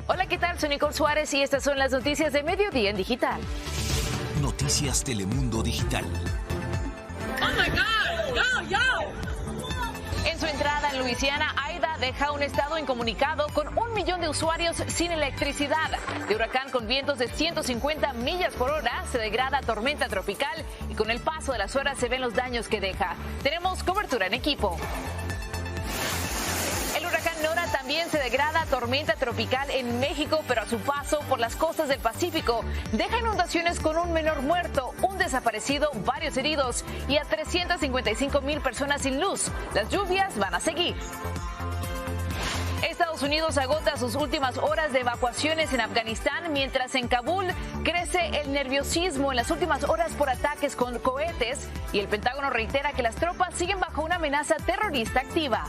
Hola, ¿qué tal? Soy Nicole Suárez y estas son las noticias de Mediodía en Digital. Noticias Telemundo Digital. ¡Oh, my God! ¡Yo! En su entrada en Luisiana, Aida deja un estado incomunicado con 1 millón de usuarios sin electricidad. De huracán con vientos de 150 millas por hora, se degrada a tormenta tropical y con el paso de las horas se ven los daños que deja. Tenemos cobertura en equipo. El huracán Nora también se degrada a tormenta tropical en México, pero a su paso por las costas del Pacífico deja inundaciones con un menor muerto, un desaparecido, varios heridos y a 355,000 personas sin luz. Las lluvias van a seguir. Estados Unidos agota sus últimas horas de evacuaciones en Afganistán, mientras en Kabul crece el nerviosismo en las últimas horas por ataques con cohetes y el Pentágono reitera que las tropas siguen bajo una amenaza terrorista activa.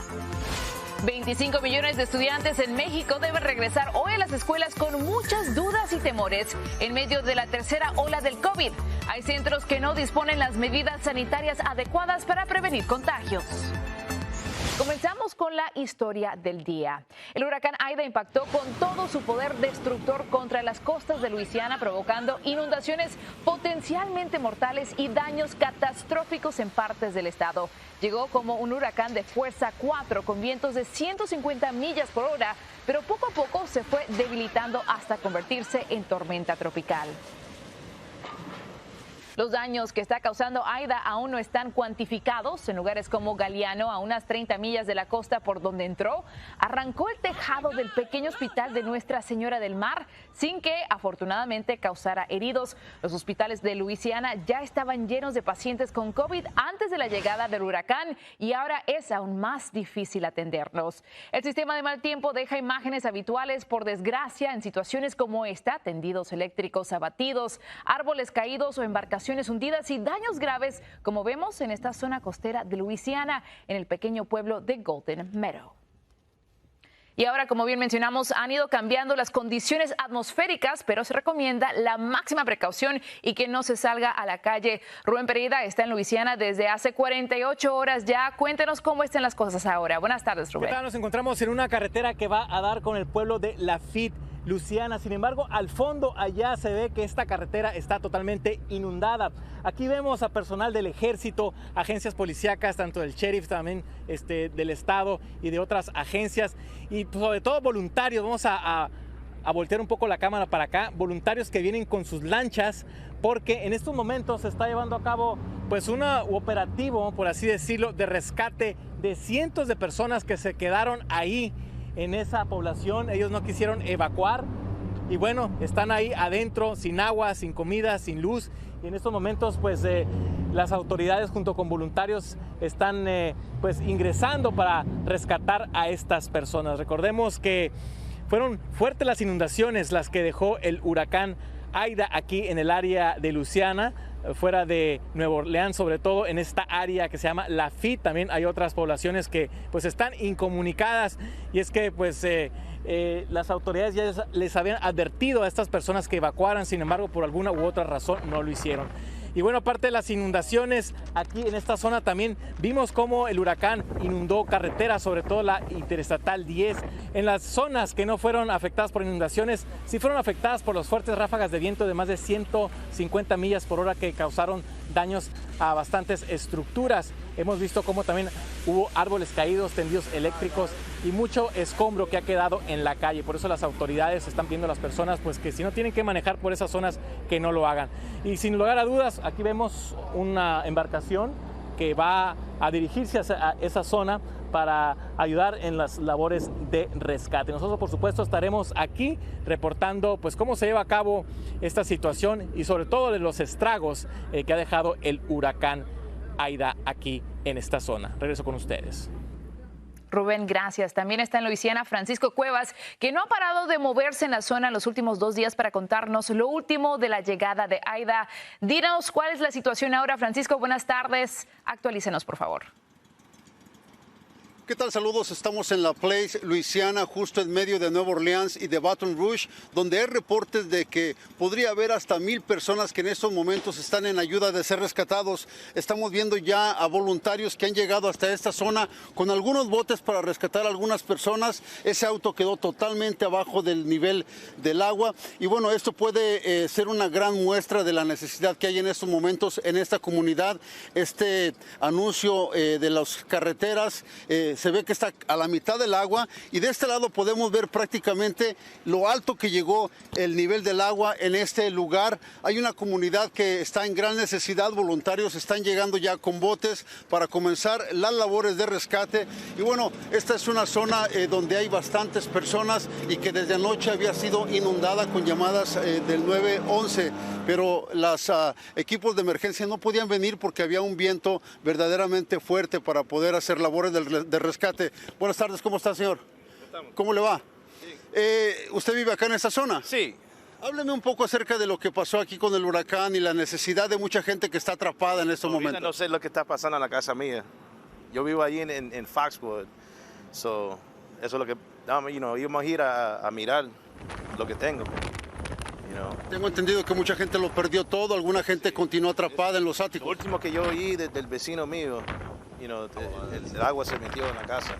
25 millones de estudiantes en México deben regresar hoy a las escuelas con muchas dudas y temores en medio de la tercera ola del COVID. Hay centros que no disponen las medidas sanitarias adecuadas para prevenir contagios. Comenzamos con la historia del día. El huracán Aida impactó con todo su poder destructor contra las costas de Luisiana, provocando inundaciones potencialmente mortales y daños catastróficos en partes del estado. Llegó como un huracán de fuerza 4 con vientos de 150 millas por hora, pero poco a poco se fue debilitando hasta convertirse en tormenta tropical. Los daños que está causando Aida aún no están cuantificados. En lugares como Galiano, a unas 30 millas de la costa por donde entró, arrancó el tejado del pequeño hospital de Nuestra Señora del Mar, sin que afortunadamente causara heridos. Los hospitales de Luisiana ya estaban llenos de pacientes con COVID antes de la llegada del huracán y ahora es aún más difícil atenderlos. El sistema de mal tiempo deja imágenes habituales, por desgracia, en situaciones como esta: tendidos eléctricos abatidos, árboles caídos o embarcaciones hundidas y daños graves, como vemos en esta zona costera de Luisiana, en el pequeño pueblo de Golden Meadow. Y ahora, como bien mencionamos, han ido cambiando las condiciones atmosféricas, pero se recomienda la máxima precaución y que no se salga a la calle. Rubén Pereira está en Luisiana desde hace 48 horas ya. Cuéntenos cómo están las cosas ahora. Buenas tardes, Rubén. ¿Qué tal? Nos encontramos en una carretera que va a dar con el pueblo de Lafitte, Luisiana. Sin embargo, al fondo allá se ve que esta carretera está totalmente inundada. Aquí vemos a personal del ejército, agencias policíacas, tanto del sheriff también del estado y de otras agencias, y sobre todo voluntarios. Vamos a voltear un poco la cámara para acá. Voluntarios que vienen con sus lanchas, porque en estos momentos se está llevando a cabo pues un operativo, por así decirlo, de rescate de cientos de personas que se quedaron ahí en esa población. Ellos no quisieron evacuar y bueno, están ahí adentro sin agua, sin comida, sin luz, y en estos momentos pues las autoridades junto con voluntarios están pues ingresando para rescatar a estas personas. Recordemos que fueron fuertes las inundaciones las que dejó el huracán Aida aquí en el área de Luisiana, fuera de Nueva Orleans, sobre todo en esta área que se llama Lafitte. También hay otras poblaciones que pues están incomunicadas, y es que pues las autoridades ya les habían advertido a estas personas que evacuaran, sin embargo por alguna u otra razón no lo hicieron. Y bueno, aparte de las inundaciones, aquí en esta zona también vimos cómo el huracán inundó carreteras, sobre todo la Interestatal 10. En las zonas que no fueron afectadas por inundaciones, sí fueron afectadas por las fuertes ráfagas de viento de más de 150 millas por hora que causaron daños a bastantes estructuras. Hemos visto cómo también hubo árboles caídos, tendidos eléctricos y mucho escombro que ha quedado en la calle. Por eso las autoridades están pidiendo a las personas pues que si no tienen que manejar por esas zonas, que no lo hagan. Y sin lugar a dudas, aquí vemos una embarcación que va a dirigirse a esa zona para ayudar en las labores de rescate. Nosotros, por supuesto, estaremos aquí reportando pues cómo se lleva a cabo esta situación y sobre todo de los estragos que ha dejado el huracán Aida aquí en esta zona. Regreso con ustedes. Rubén, gracias. También está en Luisiana Francisco Cuevas, que no ha parado de moverse en la zona en los últimos 2 días para contarnos lo último de la llegada de Aida. Dinos cuál es la situación ahora, Francisco. Buenas tardes. Actualícenos, por favor. ¿Qué tal? Saludos, estamos en la Place, Luisiana, justo en medio de Nueva Orleans y de Baton Rouge, donde hay reportes de que podría haber hasta 1000 personas que en estos momentos están en ayuda de ser rescatados. Estamos viendo ya a voluntarios que han llegado hasta esta zona con algunos botes para rescatar a algunas personas. Ese auto quedó totalmente abajo del nivel del agua y bueno, esto puede ser una gran muestra de la necesidad que hay en estos momentos en esta comunidad. Este anuncio de las carreteras se ve que está a la mitad del agua y de este lado podemos ver prácticamente lo alto que llegó el nivel del agua en este lugar. Hay una comunidad que está en gran necesidad, voluntarios están llegando ya con botes para comenzar las labores de rescate y bueno, esta es una zona donde hay bastantes personas y que desde anoche había sido inundada con llamadas del 911, pero los equipos de emergencia no podían venir porque había un viento verdaderamente fuerte para poder hacer labores de rescate. Buenas tardes, ¿cómo está, señor? ¿Cómo le va? ¿Usted vive acá en esta zona? Sí. Hábleme un poco acerca de lo que pasó aquí con el huracán y la necesidad de mucha gente que está atrapada en estos momentos. No sé lo que está pasando en la casa mía. Yo vivo allí en Foxwood. Eso es lo que, íbamos a ir a mirar lo que tengo. Tengo entendido que mucha gente lo perdió todo, alguna gente continuó atrapada en los áticos. Lo último que yo oí del vecino mío, el agua se metió en la casa.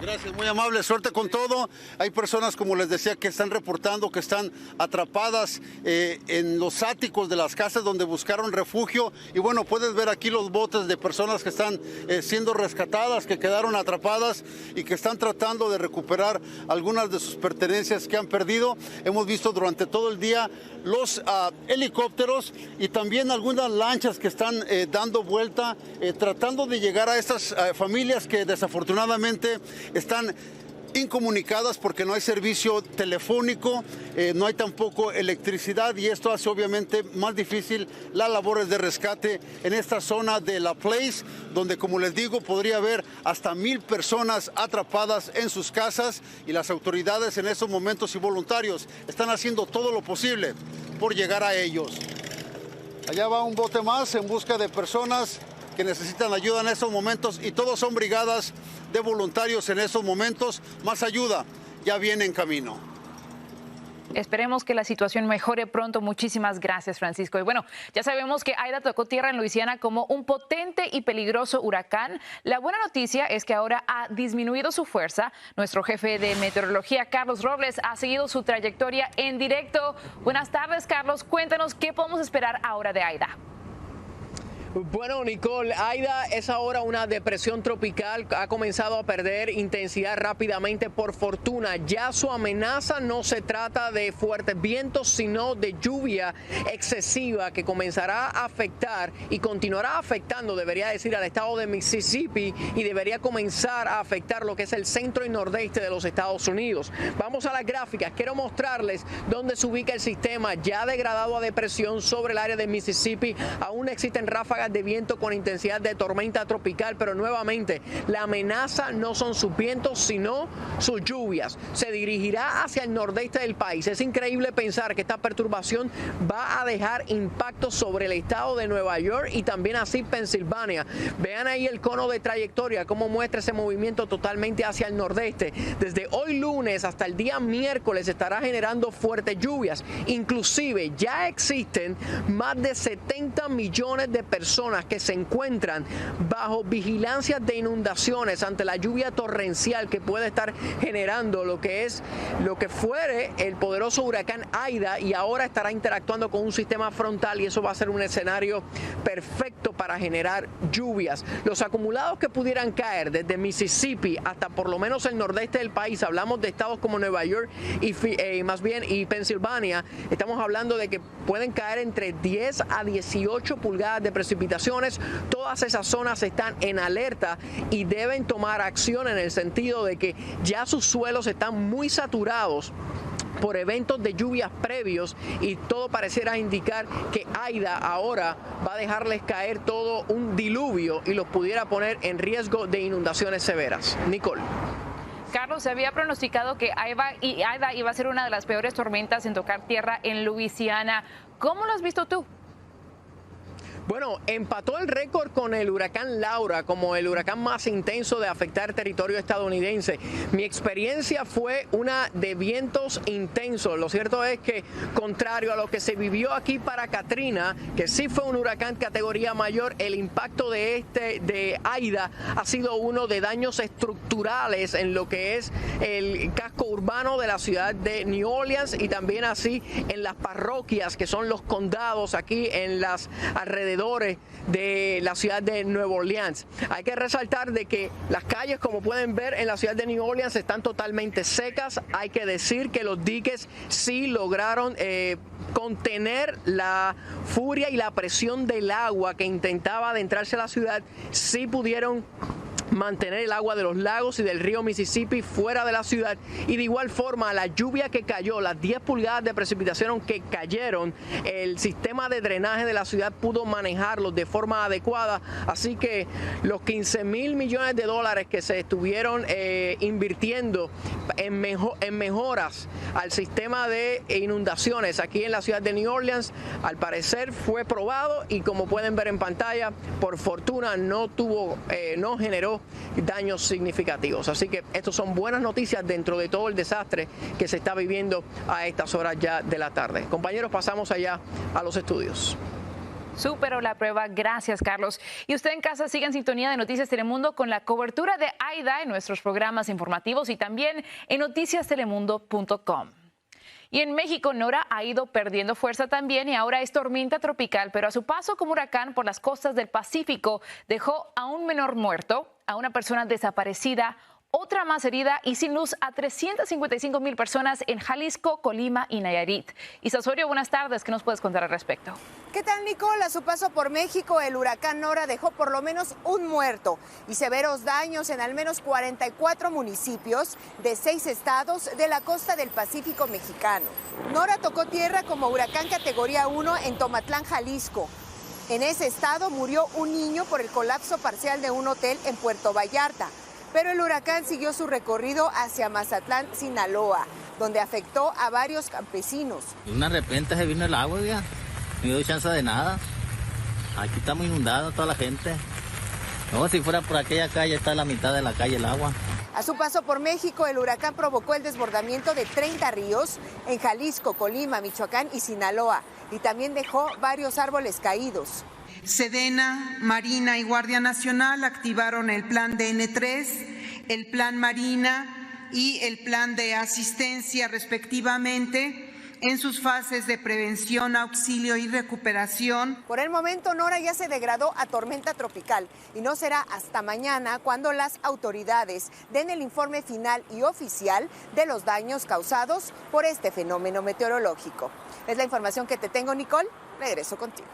Gracias, muy amable, suerte con todo. Hay personas, como les decía, que están reportando que están atrapadas en los áticos de las casas donde buscaron refugio. Y bueno, puedes ver aquí los botes de personas que están siendo rescatadas, que quedaron atrapadas y que están tratando de recuperar algunas de sus pertenencias que han perdido. Hemos visto durante todo el día los helicópteros y también algunas lanchas que están dando vuelta, tratando de llegar a estas familias que desafortunadamente están incomunicadas porque no hay servicio telefónico, no hay tampoco electricidad y esto hace obviamente más difícil las labores de rescate en esta zona de la Place, donde como les digo podría haber hasta 1000 personas atrapadas en sus casas y las autoridades en estos momentos y voluntarios están haciendo todo lo posible por llegar a ellos. Allá va un bote más en busca de personas que necesitan ayuda en estos momentos y todos son brigadas de voluntarios en estos momentos. Más ayuda ya viene en camino. Esperemos que la situación mejore pronto. Muchísimas gracias, Francisco. Y bueno, ya sabemos que Aida tocó tierra en Luisiana como un potente y peligroso huracán. La buena noticia es que ahora ha disminuido su fuerza. Nuestro jefe de meteorología, Carlos Robles, ha seguido su trayectoria en directo. Buenas tardes, Carlos. Cuéntanos qué podemos esperar ahora de Aida. Bueno, Nicole, Aida es ahora una depresión tropical, ha comenzado a perder intensidad rápidamente. Por fortuna, ya su amenaza no se trata de fuertes vientos, sino de lluvia excesiva que comenzará a afectar y continuará afectando, debería decir, al estado de Mississippi y debería comenzar a afectar lo que es el centro y nordeste de los Estados Unidos. Vamos a las gráficas, quiero mostrarles dónde se ubica el sistema ya degradado a depresión sobre el área de Mississippi. Aún existen ráfagas de viento con intensidad de tormenta tropical, pero nuevamente la amenaza no son sus vientos sino sus lluvias. Se dirigirá hacia el nordeste del país. Es increíble pensar que esta perturbación va a dejar impacto sobre el estado de Nueva York y también así Pensilvania. Vean ahí el cono de trayectoria, cómo muestra ese movimiento totalmente hacia el nordeste. Desde hoy lunes hasta el día miércoles estará generando fuertes lluvias. Inclusive ya existen más de 70 millones de personas que se encuentran bajo vigilancia de inundaciones ante la lluvia torrencial que puede estar generando lo que fuere el poderoso huracán Aida, y ahora estará interactuando con un sistema frontal y eso va a ser un escenario perfecto para generar lluvias. Los acumulados que pudieran caer desde Mississippi hasta por lo menos el nordeste del país, hablamos de estados como Nueva York y Pensilvania, estamos hablando de que pueden caer entre 10 a 18 pulgadas de precipitaciones. Todas esas zonas están en alerta y deben tomar acción en el sentido de que ya sus suelos están muy saturados por eventos de lluvias previos y todo pareciera indicar que Aida ahora va a dejarles caer todo un diluvio y los pudiera poner en riesgo de inundaciones severas. Nicole. Carlos, se había pronosticado que Aida iba a ser una de las peores tormentas en tocar tierra en Luisiana. ¿Cómo lo has visto tú? Bueno, empató el récord con el huracán Laura como el huracán más intenso de afectar territorio estadounidense. Mi experiencia fue una de vientos intensos. Lo cierto es que, contrario a lo que se vivió aquí para Katrina, que sí fue un huracán categoría mayor, el impacto de Aida ha sido uno de daños estructurales en lo que es el casco urbano de la ciudad de New Orleans y también así en las parroquias que son los condados aquí en las alrededores de la ciudad de Nueva Orleans. Hay que resaltar de que las calles, como pueden ver en la ciudad de New Orleans, están totalmente secas. Hay que decir que los diques sí lograron contener la furia y la presión del agua que intentaba adentrarse a la ciudad. Sí pudieron mantener el agua de los lagos y del río Mississippi fuera de la ciudad, y de igual forma la lluvia que cayó, las 10 pulgadas de precipitación que cayeron, el sistema de drenaje de la ciudad pudo manejarlos de forma adecuada, así que los 15,000 millones de dólares que se estuvieron invirtiendo en mejoras al sistema de inundaciones aquí en la ciudad de New Orleans, al parecer fue probado y, como pueden ver en pantalla, por fortuna no generó daños significativos. Así que estos son buenas noticias dentro de todo el desastre que se está viviendo a estas horas ya de la tarde. Compañeros, pasamos allá a los estudios. Superó la prueba. Gracias, Carlos. Y usted en casa sigue en sintonía de Noticias Telemundo con la cobertura de Aida en nuestros programas informativos y también en noticiastelemundo.com. Y en México, Nora ha ido perdiendo fuerza también y ahora es tormenta tropical, pero a su paso como huracán por las costas del Pacífico dejó a un menor muerto, a una persona desaparecida, otra más herida y sin luz a 355,000 personas en Jalisco, Colima y Nayarit. Isa Osorio, buenas tardes. ¿Qué nos puedes contar al respecto? ¿Qué tal, Nicole? A su paso por México, el huracán Nora dejó por lo menos un muerto y severos daños en al menos 44 municipios de 6 estados de la costa del Pacífico mexicano. Nora tocó tierra como huracán categoría 1 en Tomatlán, Jalisco. En ese estado murió un niño por el colapso parcial de un hotel en Puerto Vallarta. Pero el huracán siguió su recorrido hacia Mazatlán, Sinaloa, donde afectó a varios campesinos. De una repente se vino el agua, ya. No dio chance de nada. Aquí estamos inundados toda la gente. No, si fuera por aquella calle, está a la mitad de la calle el agua. A su paso por México, el huracán provocó el desbordamiento de 30 ríos en Jalisco, Colima, Michoacán y Sinaloa, y también dejó varios árboles caídos. Sedena, Marina y Guardia Nacional activaron el plan DN3, el plan Marina y el plan de asistencia respectivamente en sus fases de prevención, auxilio y recuperación. Por el momento, Nora ya se degradó a tormenta tropical y no será hasta mañana cuando las autoridades den el informe final y oficial de los daños causados por este fenómeno meteorológico. Es la información que te tengo, Nicole. Regreso contigo.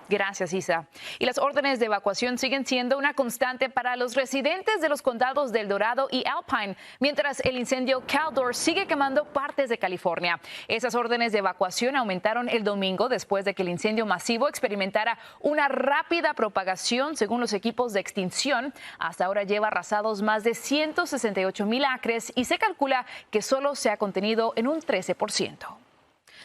Gracias, Isa. Y las órdenes de evacuación siguen siendo una constante para los residentes de los condados del Dorado y Alpine, mientras el incendio Caldor sigue quemando partes de California. Esas órdenes de evacuación aumentaron el domingo después de que el incendio masivo experimentara una rápida propagación, según los equipos de extinción. Hasta ahora lleva arrasados más de 168,000 acres y se calcula que solo se ha contenido en un 13%.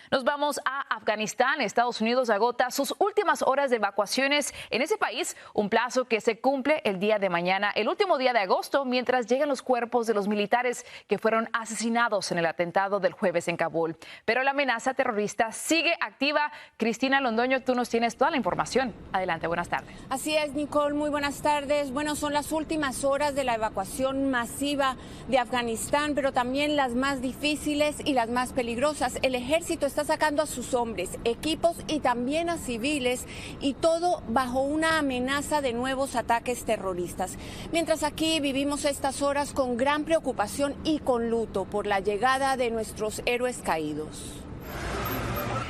Nos vamos a Afganistán. Estados Unidos agota sus últimas horas de evacuaciones en ese país, un plazo que se cumple el día de mañana, el último día de agosto, mientras llegan los cuerpos de los militares que fueron asesinados en el atentado del jueves en Kabul. Pero la amenaza terrorista sigue activa. Cristina Londoño, tú nos tienes toda la información. Adelante, buenas tardes. Así es, Nicole, muy buenas tardes. Bueno, son las últimas horas de la evacuación masiva de Afganistán, pero también las más difíciles y las más peligrosas. El ejército está sacando a sus hombres, equipos y también a civiles, y todo bajo una amenaza de nuevos ataques terroristas. Mientras aquí vivimos estas horas con gran preocupación y con luto por la llegada de nuestros héroes caídos.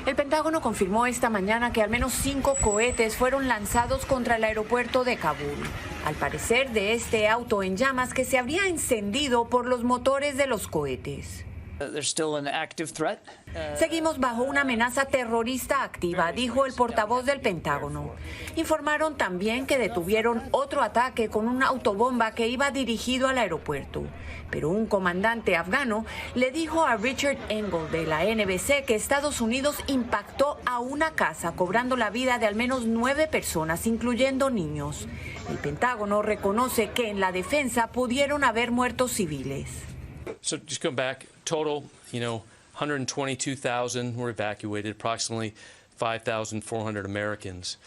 El Pentágono confirmó esta mañana que al menos 5 cohetes fueron lanzados contra el aeropuerto de Kabul. Al parecer, de este auto en llamas que se habría encendido por los motores de los cohetes. Seguimos bajo una amenaza terrorista activa, dijo el portavoz del Pentágono. Informaron también que detuvieron otro ataque con una autobomba que iba dirigido al aeropuerto. Pero un comandante afgano le dijo a Richard Engel de la NBC que Estados Unidos impactó a una casa cobrando la vida de al menos 9 personas, incluyendo niños. El Pentágono reconoce que en la defensa pudieron haber muertos civiles. So just come back, total, 122,000 were evacuated, approximately 5,400 Americans.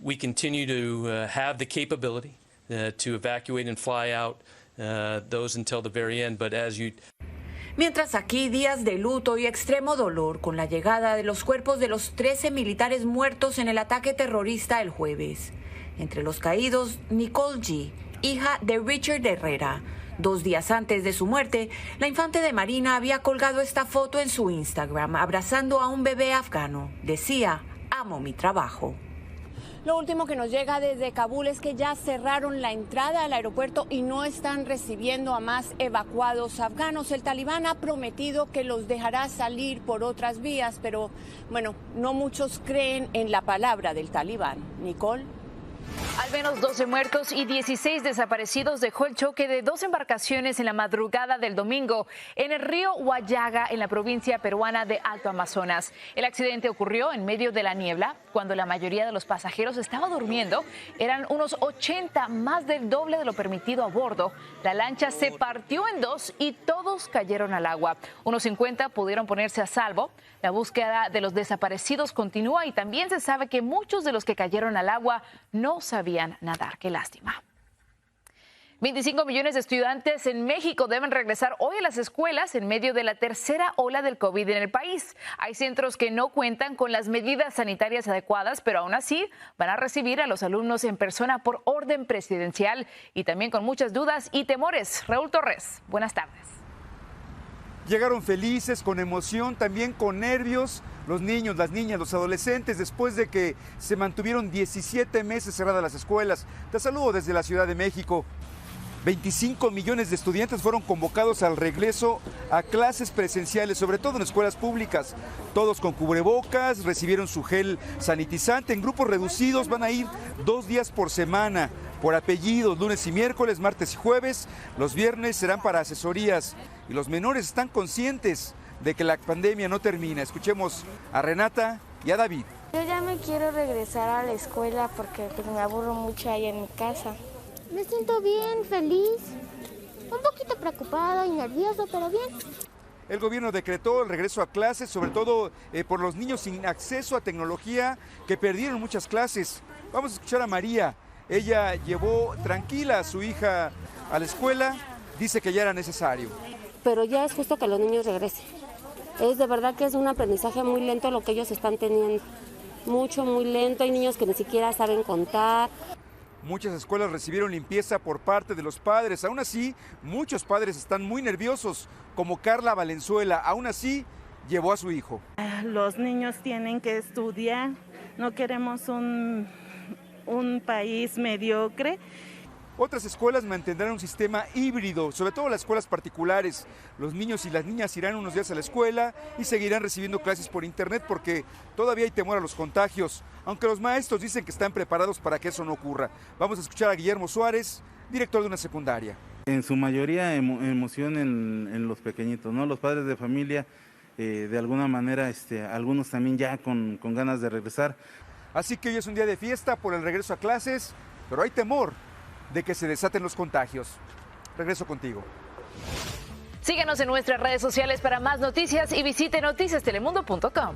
We continue to have the capability to evacuate and fly out those until the very end, but as you... Mientras aquí días de luto y extremo dolor con la llegada de los cuerpos de los 13 militares muertos en el ataque terrorista el jueves. Entre los caídos, Nicole G., hija de Richard Herrera. 2 días antes de su muerte, la infante de Marina había colgado esta foto en su Instagram, abrazando a un bebé afgano. Decía, amo mi trabajo. Lo último que nos llega desde Kabul es que ya cerraron la entrada al aeropuerto y no están recibiendo a más evacuados afganos. El talibán ha prometido que los dejará salir por otras vías, pero bueno, no muchos creen en la palabra del talibán. Nicole. Al menos 12 muertos y 16 desaparecidos dejó el choque de 2 embarcaciones en la madrugada del domingo en el río Huallaga, en la provincia peruana de Alto Amazonas. El accidente ocurrió en medio de la niebla, cuando la mayoría de los pasajeros estaba durmiendo. Eran unos 80, más del doble de lo permitido a bordo. La lancha se partió en 2 y todos cayeron al agua. Unos 50 pudieron ponerse a salvo. La búsqueda de los desaparecidos continúa y también se sabe que muchos de los que cayeron al agua no sabían nadar. Qué lástima. 25 millones de estudiantes en México deben regresar hoy a las escuelas en medio de la tercera ola del COVID en el país. Hay centros que no cuentan con las medidas sanitarias adecuadas, pero aún así van a recibir a los alumnos en persona por orden presidencial y también con muchas dudas y temores. Raúl Torres, buenas tardes. Llegaron felices, con emoción, también con nervios, los niños, las niñas, los adolescentes, después de que se mantuvieron 17 meses cerradas las escuelas. Te saludo desde la Ciudad de México. 25 millones de estudiantes fueron convocados al regreso a clases presenciales, sobre todo en escuelas públicas. Todos con cubrebocas, recibieron su gel sanitizante. En grupos reducidos van a ir 2 días por semana, por apellidos, lunes y miércoles, martes y jueves. Los viernes serán para asesorías. Y los menores están conscientes de que la pandemia no termina. Escuchemos a Renata y a David. Yo ya me quiero regresar a la escuela porque pues, me aburro mucho ahí en mi casa. Me siento bien, feliz, un poquito preocupada y nervioso, pero bien. El gobierno decretó el regreso a clases, sobre todo por los niños sin acceso a tecnología que perdieron muchas clases. Vamos a escuchar a María. Ella llevó tranquila a su hija a la escuela, dice que ya era necesario. Pero ya es justo que los niños regresen. Es de verdad que es un aprendizaje muy lento lo que ellos están teniendo. Muy lento. Hay niños que ni siquiera saben contar. Muchas escuelas recibieron limpieza por parte de los padres. Aún así, muchos padres están muy nerviosos, como Carla Valenzuela. Aún así, llevó a su hijo. Los niños tienen que estudiar. No queremos un país mediocre. Otras escuelas mantendrán un sistema híbrido, sobre todo las escuelas particulares. Los niños y las niñas irán unos días a la escuela y seguirán recibiendo clases por internet porque todavía hay temor a los contagios, aunque los maestros dicen que están preparados para que eso no ocurra. Vamos a escuchar a Guillermo Suárez, director de una secundaria. En su mayoría emoción en los pequeñitos, ¿no? Los padres de familia, de alguna manera, algunos también ya con ganas de regresar. Así que hoy es un día de fiesta por el regreso a clases, pero hay temor de que se desaten los contagios. Regreso contigo. Síguenos en nuestras redes sociales para más noticias y visite noticiastelemundo.com.